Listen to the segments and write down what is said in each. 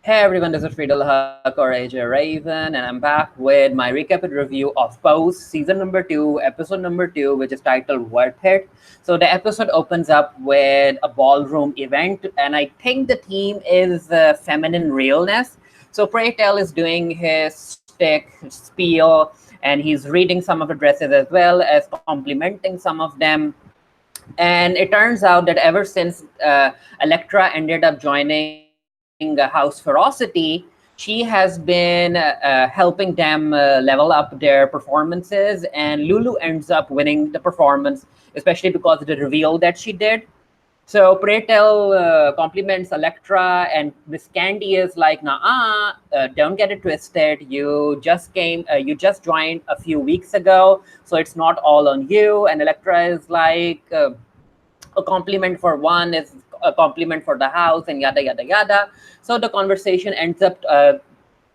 Hey everyone, this is Friedel Huck or AJ Raven, and I'm back with my recap and review of Pose season number 2, episode number 2, which is titled Worth It. So the episode opens up with a ballroom event, and I think the theme is feminine realness. So Pray Tell is doing his shtick, his spiel, and he's reading some of the dresses as well as complimenting some of them. And it turns out that ever since Elektra ended up joining House Ferocity, she has been helping them level up their performances, and Lulu ends up winning the performance, especially because of the reveal that she did. So Pray Tell compliments Elektra, and Miss Candy is like, "Nah, don't get it twisted. You just joined a few weeks ago, so it's not all on you." And Elektra is like, "A compliment for one is a compliment for the house," and yada yada yada. So the conversation ends up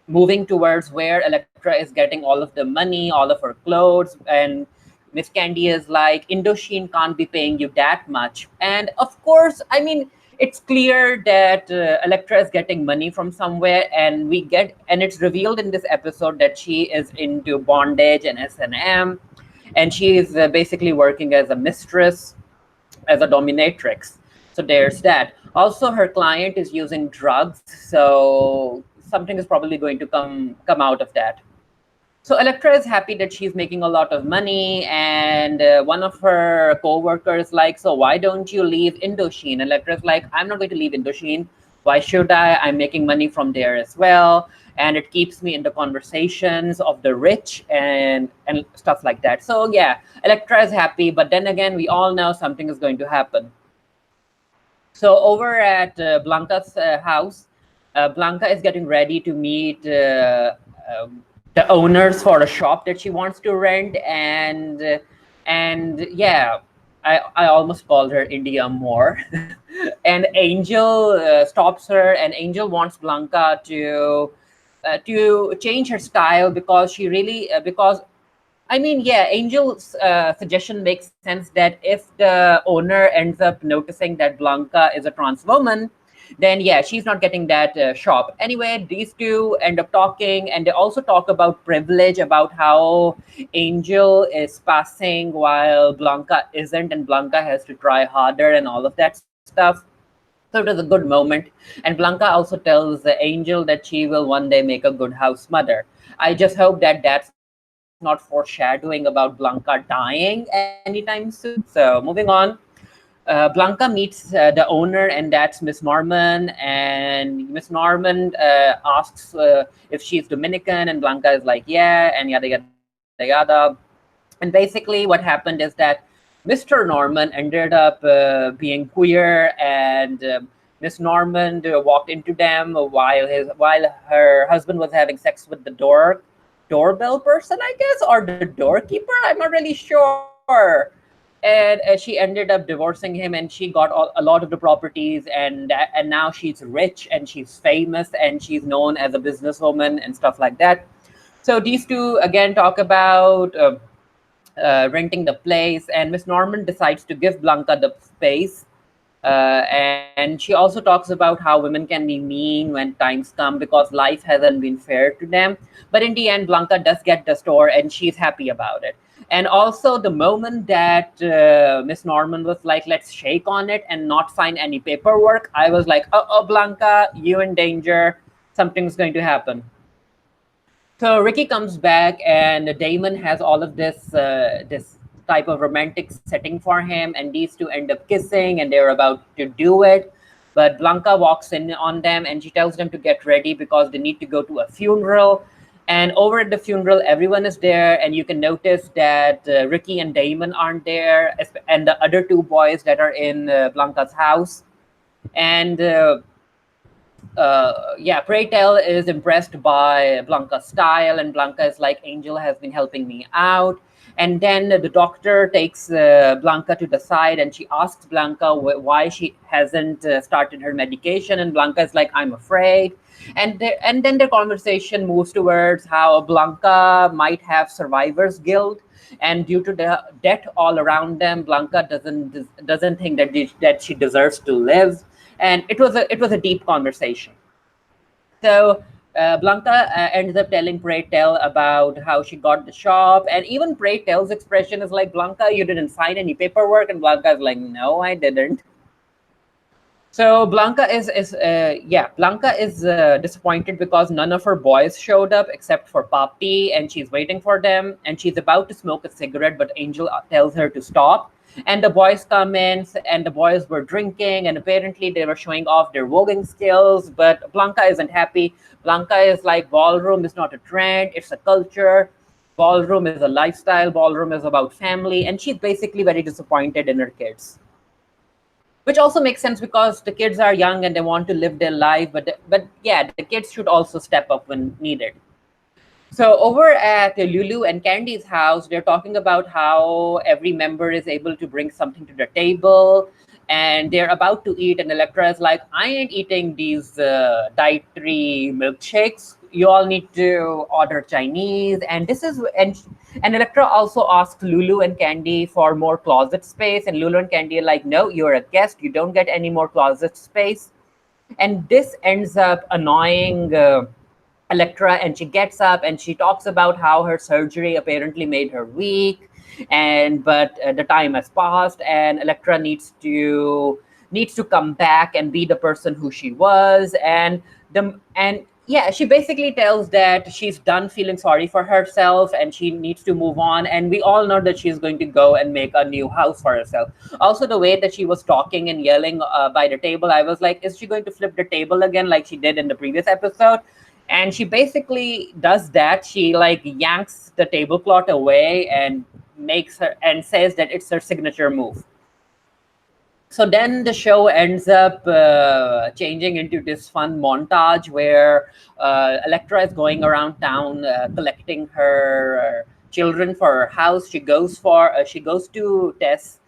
moving towards where Elektra is getting all of the money, all of her clothes, and Miss Candy is like, Indochine can't be paying you that much. And of course, I mean, it's clear that Elektra is getting money from somewhere, and it's revealed in this episode that she is into bondage and S&M, and she is basically working as a mistress, as a dominatrix. So there's that. Also, her client is using drugs, so something is probably going to come out of that. So Elektra is happy that she's making a lot of money, and one of her co-workers like, "So why don't you leave Indochine?" Electra's like, "I'm not going to leave Indochine. Why should I? I'm making money from there as well, and it keeps me in the conversations of the rich and stuff like that." So yeah, Elektra is happy, but then again, we all know something is going to happen. So over at Blanca's house, Blanca is getting ready to meet the owners for a shop that she wants to rent, and yeah, I almost called her India more. And Angel stops her, and Angel wants Blanca to change her style because she really because I mean, yeah, Angel's suggestion makes sense that if the owner ends up noticing that Blanca is a trans woman, then yeah, she's not getting that shop. Anyway, these two end up talking, and they also talk about privilege, about how Angel is passing while Blanca isn't, and Blanca has to try harder and all of that stuff. So it was a good moment. And Blanca also tells the Angel that she will one day make a good house mother. I just hope that that's not foreshadowing about Blanca dying anytime soon. So moving on. Blanca meets the owner, and that's Miss Norman. And Miss Norman asks if she's Dominican, and Blanca is like, "Yeah," and yada yada yada. And basically, what happened is that Mr. Norman ended up being queer, and Miss Norman walked into them while her husband was having sex with the doorbell person, I guess, or the doorkeeper. I'm not really sure. And she ended up divorcing him, and she got a lot of the properties, and now she's rich and she's famous and she's known as a businesswoman and stuff like that. So these two again talk about renting the place, and Miss Norman decides to give Blanca the space. And she also talks about how women can be mean when times come because life hasn't been fair to them. But in the end, Blanca does get the store, and she's happy about it. And also, the moment that Miss Norman was like, "Let's shake on it and not sign any paperwork," I was like, "Oh, Blanca, you in danger. Something's going to happen." So Ricky comes back, and Damon has all of this type of romantic setting for him, and these two end up kissing, and they're about to do it. But Blanca walks in on them, and she tells them to get ready because they need to go to a funeral. And over at the funeral, everyone is there, and you can notice that Ricky and Damon aren't there, and the other two boys that are in Blanca's house. And yeah, Pray Tell is impressed by Blanca's style, and Blanca is like, "Angel has been helping me out." And then the doctor takes Blanca to the side, and she asks Blanca why she hasn't started her medication, and Blanca is like, "I'm afraid." And then the conversation moves towards how Blanca might have survivor's guilt, and due to the death all around them, Blanca doesn't think that she deserves to live. And it was a deep conversation. So Blanca ends up telling Pray Tell about how she got the shop, and even Pray Tell's expression is like, Blanca, you didn't sign any paperwork, and Blanca is like, no, I didn't. So Blanca is disappointed because none of her boys showed up except for Papi, and she's waiting for them. And she's about to smoke a cigarette, but Angel tells her to stop. And the boys come in, and the boys were drinking, and apparently they were showing off their voguing skills. But Blanca isn't happy. Blanca is like, ballroom is not a trend; it's a culture. Ballroom is a lifestyle. Ballroom is about family, and she's basically very disappointed in her kids, which also makes sense because the kids are young and they want to live their life, but yeah, the kids should also step up when needed. So over at Lulu and Candy's house, they're talking about how every member is able to bring something to the table, and they're about to eat. And Electra is like, "I ain't eating these dietary milkshakes. You all need to order Chinese." And Electra also asks Lulu and Candy for more closet space, and Lulu and Candy are like, "No, you're a guest. You don't get any more closet space." And this ends up annoying Elektra, and she gets up and she talks about how her surgery apparently made her weak, and but the time has passed, and Elektra needs to come back and be the person who she was, and yeah, she basically tells that she's done feeling sorry for herself and she needs to move on, and we all know that she's going to go and make a new house for herself. Also, the way that she was talking and yelling by the table, I was like, is she going to flip the table again like she did in the previous episode? And she basically does that. She like yanks the tablecloth away and makes her and says that it's her signature move. So then the show ends up changing into this fun montage where Elektra is going around town collecting her children for her house. She goes to Tess.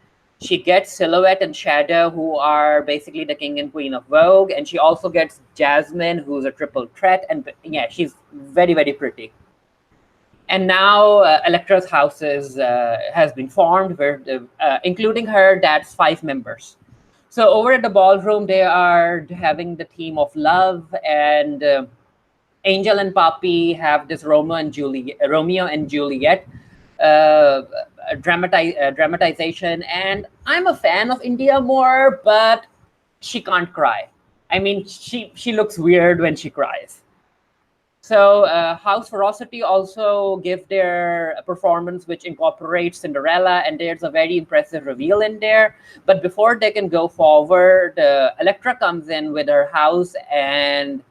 She gets Silhouette and Shadow, who are basically the king and queen of Vogue, and she also gets Jasmine, who's a triple threat, and yeah, she's very very pretty. And now Electra's has been formed, including her dad's 5 members. So over at the ballroom, they are having the theme of love, and Angel and Papi have this Romeo and Juliet dramatization, and I'm a fan of India more, but she can't cry. I mean, she looks weird when she cries. So House Ferocity also give their performance, which incorporates Cinderella, and there's a very impressive reveal in there. But before they can go forward, Elektra comes in with her house, and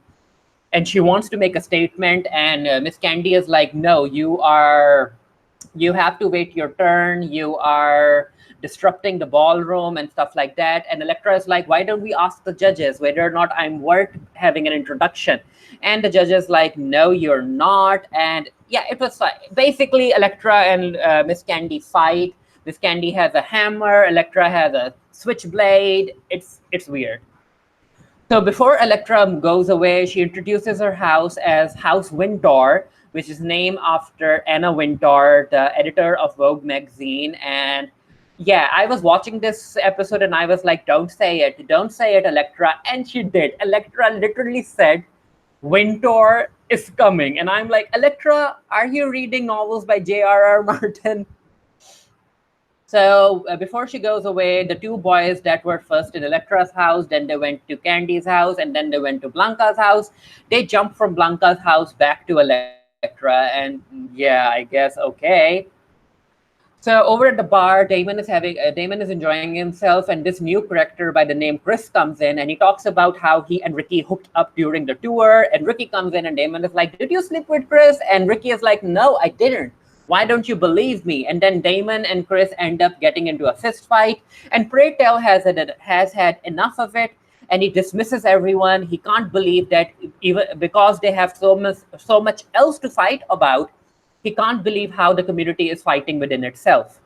she wants to make a statement, and Miss Candy is like, "No, you have to wait your turn. You are disrupting the ballroom and stuff like that." And Elektra is like, "Why don't we ask the judges whether or not I'm worth having an introduction?" And the judges like, "No, you're not." And yeah, it was basically Elektra and Miss Candy fight. Miss Candy has a hammer. Elektra has a switchblade. It's weird. So before Elektra goes away, she introduces her house as House Wintour, which is named after Anna Wintour, the editor of Vogue magazine. And yeah, I was watching this episode and I was like, don't say it, Elektra. And she did. Elektra literally said, Wintour is coming. And I'm like, Elektra, are you reading novels by J.R.R. Martin? So before she goes away, the 2 boys that were first in Electra's house, then they went to Candy's house, and then they went to Blanca's house. They jumped from Blanca's house back to Electra, and yeah, I guess okay. So over at the bar, Damon is enjoying himself, and this new character by the name Chris comes in, and he talks about how he and Ricky hooked up during the tour. And Ricky comes in, and Damon is like, "Did you sleep with Chris?" And Ricky is like, "No, I didn't. Why don't you believe me?" And then Damon and Chris end up getting into a fist fight, and Pray Tell has had enough of it, and he dismisses everyone. He can't believe that even because they have so much else to fight about, he can't believe how the community is fighting within itself.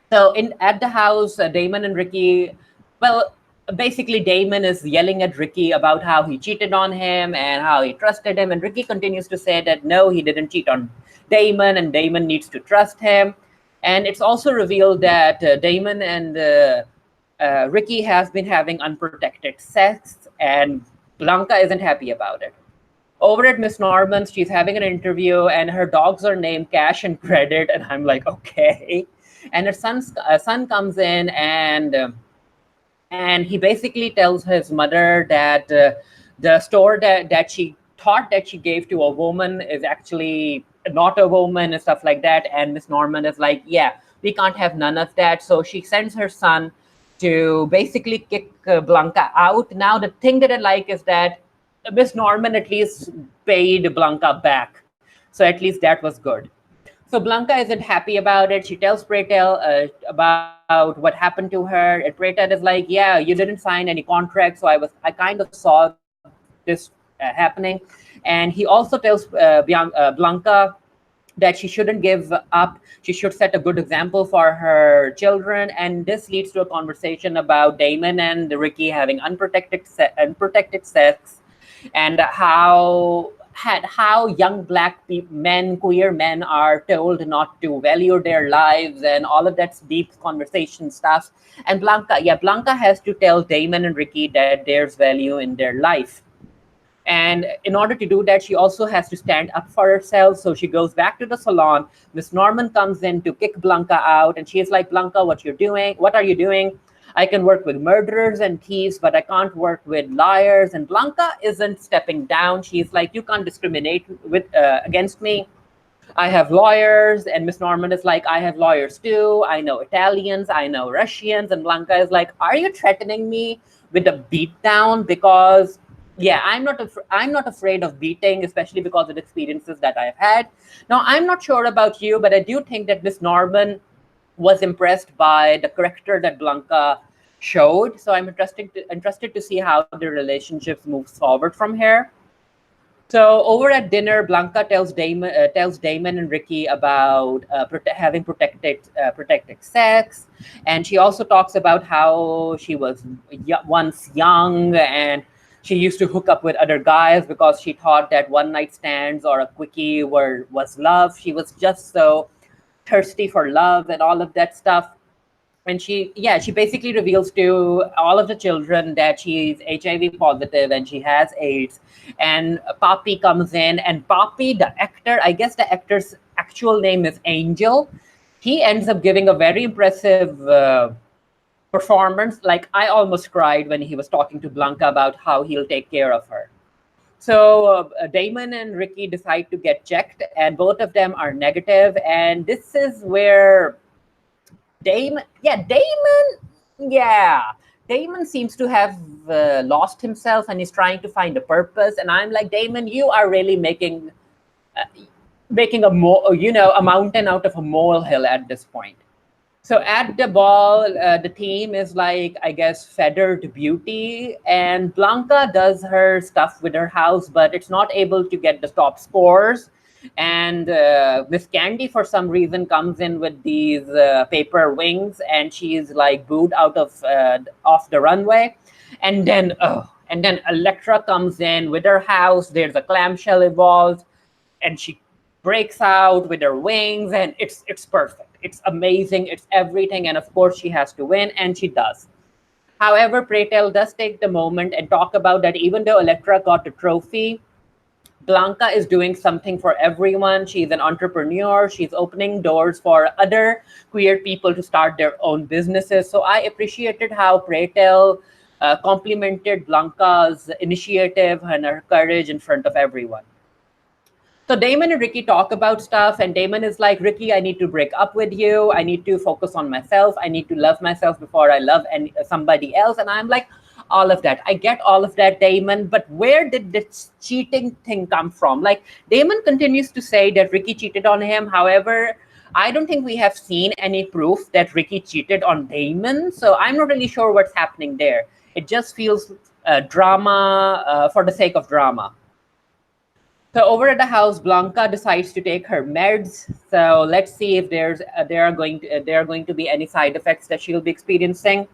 So in at the house, Damon and Ricky, well, basically Damon is yelling at Ricky about how he cheated on him and how he trusted him, and Ricky continues to say that no, he didn't cheat on Damon, and Damon needs to trust him. And it's also revealed that Damon and Ricky have been having unprotected sex, and Blanca isn't happy about it. Over at Miss Norman's, she's having an interview, and her dogs are named Cash and Credit, and I'm like, okay. And her son comes in, and he basically tells his mother that the store that she thought that she gave to a woman is actually not a woman and stuff like that. And Miss Norman is like, yeah, we can't have none of that. So she sends her son to basically kick Blanca out. Now, the thing that I like is that Miss Norman at least paid Blanca back. So at least that was good. So Blanca isn't happy about it. She tells Pretel about what happened to her, and Pretel is like, "Yeah, you didn't sign any contract, so I kind of saw this happening." And he also tells Blanca that she shouldn't give up. She should set a good example for her children. And this leads to a conversation about Damon and Ricky having unprotected sex, and how young men, queer men, are told not to value their lives and all of that deep conversation stuff. And Blanca has to tell Damon and Ricky that there's value in their life. And in order to do that, she also has to stand up for herself. So she goes back to the salon. Miss Norman comes in to kick Blanca out, and she's like, "Blanca, what you're doing? What are you doing? I can work with murderers and thieves, but I can't work with liars." And Blanca isn't stepping down. She's like, "You can't discriminate against me. I have lawyers." And Miss Norman is like, "I have lawyers too. I know Italians, I know Russians." And Blanca is like, "Are you threatening me with a beatdown? Because yeah, I'm not afraid of beating, especially because of the experiences that I've had." Now, I'm not sure about you, but I do think that Miss Norman was impressed by the character that Blanca showed. So I'm interested to see how the relationships moves forward from here. So over at dinner, Blanca tells Damon and Ricky about having protected sex, and she also talks about how she was once young, and she used to hook up with other guys because she thought that one night stands or a quickie was love. She was just so thirsty for love and all of that stuff. And she basically reveals to all of the children that she's HIV positive and she has AIDS. And Poppy comes in, and Poppy, the actor, I guess the actor's actual name is Angel. He ends up giving a very impressive performance. Like, I almost cried when he was talking to Blanca about how he'll take care of her. So Damon and Ricky decide to get checked, and both of them are negative. And this is where Damon seems to have lost himself, and he's trying to find a purpose. And I'm like, Damon, you are really making a mountain out of a molehill at this point. So at the ball, the team is like, I guess, feathered beauty, and Blanca does her stuff with her house, but it's not able to get the top scores. And Miss Candy, for some reason, comes in with these paper wings, and she's like booed out of off the runway. And then Elektra comes in with her house. There's a clamshell evolved, and she breaks out with her wings, and it's perfect. It's amazing. It's everything. And of course, she has to win, and she does. However, Pretel does take the moment and talk about that even though Elektra got the trophy, Blanca is doing something for everyone. She's an entrepreneur. She's opening doors for other queer people to start their own businesses. So I appreciated how Pretel complimented Blanca's initiative and her courage in front of everyone. So Damon and Ricky talk about stuff, and Damon is like, "Ricky, I need to break up with you. I need to focus on myself. I need to love myself before I love somebody else." And I'm like, all of that. I get all of that, Damon, but where did this cheating thing come from? Like, Damon continues to say that Ricky cheated on him. However, I don't think we have seen any proof that Ricky cheated on Damon. So I'm not really sure what's happening there. It just feels drama for the sake of drama. So over at the house, Blanca decides to take her meds. So let's see if there are going to be any side effects that she'll be experiencing.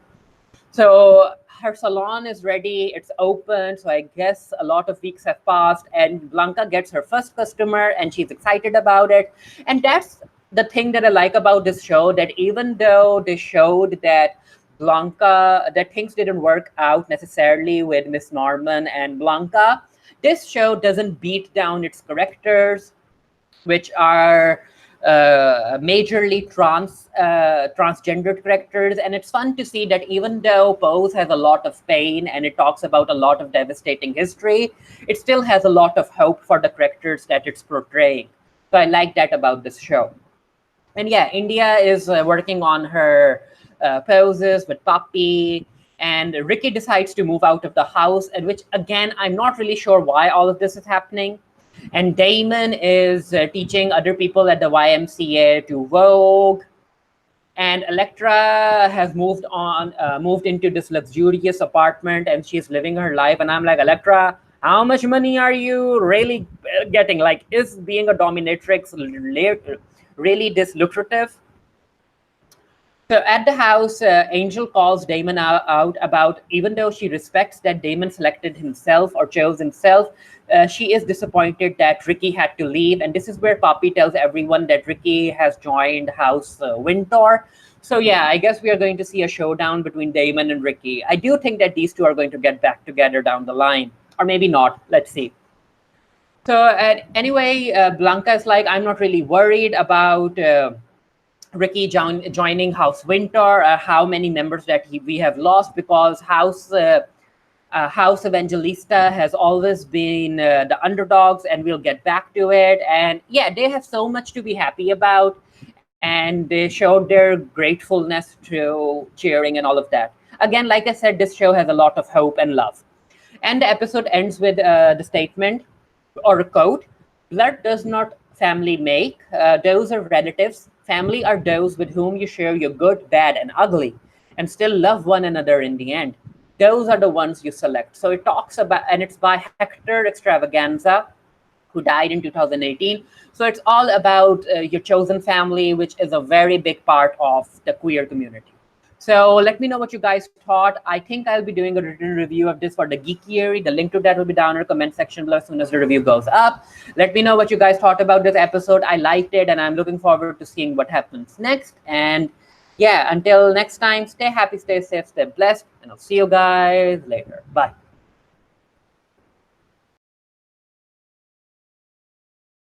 So her salon is ready. It's open. So I guess a lot of weeks have passed, and Blanca gets her first customer, and she's excited about it. And that's the thing that I like about this show, that even though they showed that Blanca, that things didn't work out necessarily with Miss Norman and Blanca. This show doesn't beat down its characters, which are majorly transgendered characters, and it's fun to see that even though Pose has a lot of pain and it talks about a lot of devastating history, it still has a lot of hope for the characters that it's portraying. So I like that about this show. And yeah, India is working on her poses with Puppy, and Ricky decides to move out of the house, and which again, I'm not really sure why all of this is happening. And Damon is teaching other people at the YMCA to Vogue. And Elektra has moved into this luxurious apartment, and she's living her life. And I'm like, Elektra, how much money are you really getting? Like, is being a dominatrix really this lucrative? So at the house, Angel calls Damon out about, even though she respects that Damon selected himself or chose himself, she is disappointed that Ricky had to leave. And this is where Poppy tells everyone that Ricky has joined House Winter. So yeah, I guess we are going to see a showdown between Damon and Ricky. I do think that these two are going to get back together down the line. Or maybe not. Let's see. So anyway, Blanca is like, I'm not really worried about Ricky joining House Winter, how many members that we have lost, because House Evangelista has always been the underdogs, and we'll get back to it. And yeah, they have so much to be happy about, and they showed their gratefulness to cheering and all of that. Again, like I said, this show has a lot of hope and love. And the episode ends with the statement or a quote: blood does not family make, those are relatives. Family are those with whom you share your good, bad, and ugly, and still love one another in the end. Those are the ones you select. So it talks about, and it's by Hector Extravaganza, who died in 2018. So it's all about your chosen family, which is a very big part of the queer community. So let me know what you guys thought. I think I'll be doing a written review of this for the Geekiary. The link to that will be down in the comment section below as soon as the review goes up. Let me know what you guys thought about this episode. I liked it, and I'm looking forward to seeing what happens next. And yeah, until next time, stay happy, stay safe, stay blessed, and I'll see you guys later. Bye.